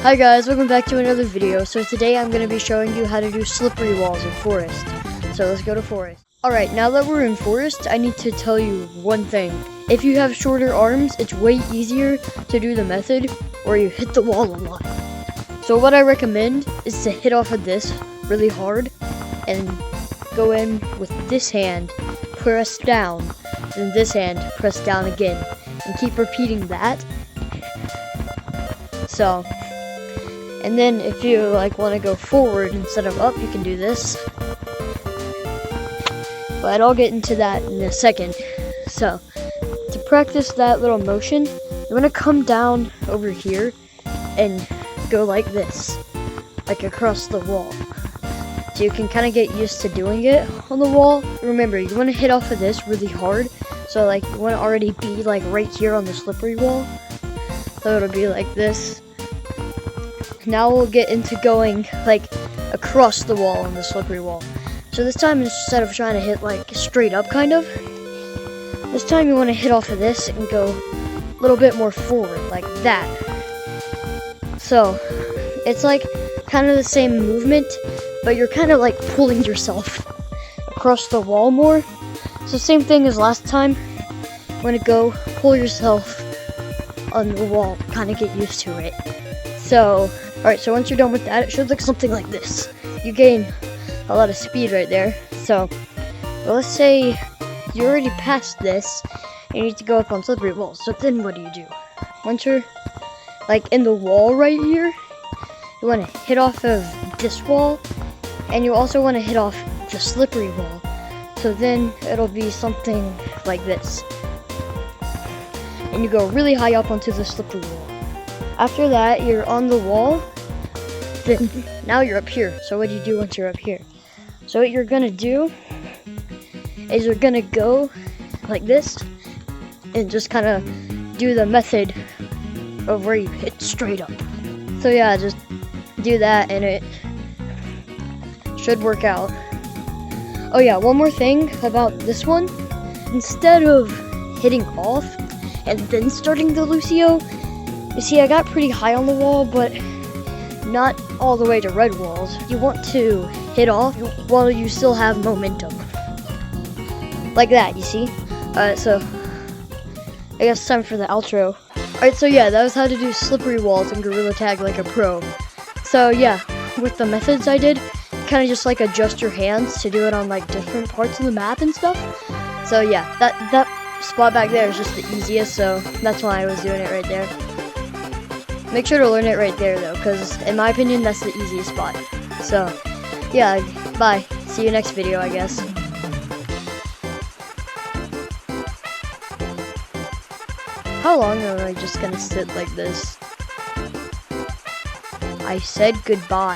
Hi guys, welcome back to another video. So today I'm going to be showing you how to do slippery walls in Forest. So let's go to Forest. Alright, now that we're in Forest, I need to tell you one thing. If you have shorter arms, it's way easier to do the method where you hit the wall a lot. So what I recommend is to hit off of this really hard and go in with this hand, press down, and this hand, press down again. And keep repeating that. So, and then if you want to go forward instead of up, you can do this. But I'll get into that in a second. So, to practice that little motion, you're going to come down over here and go like this, like across the wall. So you can kind of get used to doing it on the wall. Remember, you want to hit off of this really hard. So you want to already be right here on the slippery wall. So it'll be like this. Now we'll get into going across the wall on the slippery wall. So this time, instead of trying to hit straight up kind of, this time you want to hit off of this and go a little bit more forward like that. So it's kind of the same movement, but you're kind of pulling yourself across the wall more. So same thing as last time. You want to go pull yourself on the wall, kind of get used to it. So, alright, so once you're done with that, it should look something like this. You gain a lot of speed right there. So, let's say you're already past this, and you need to go up on slippery walls. So then what do? Once you're in the wall right here, you want to hit off of this wall, and you also want to hit off the slippery wall. So then it'll be something like this. And you go really high up onto the slippery wall. After that, you're on the wall. Then now you're up here. So what do you do once you're up here? So what you're gonna do is you're gonna go like this and just kind of do the method of where you hit straight up. So yeah, just do that and it should work out. Oh yeah, one more thing about this one. Instead of hitting off and then starting the Lucio, you see I got pretty high on the wall, but not all the way to red walls. You want to hit off while you still have momentum. Like that, you see? So I guess it's time for the outro. Alright, so yeah, that was how to do slippery walls in Gorilla Tag like a pro. So yeah, with the methods I did, kind of just adjust your hands to do it on different parts of the map and stuff. So yeah, that spot back there is just the easiest, so that's why I was doing it right there. Make sure to learn it right there though, because in my opinion that's the easiest spot. So yeah, bye. See you next video, I guess. How long am I just gonna sit like this? I said goodbye.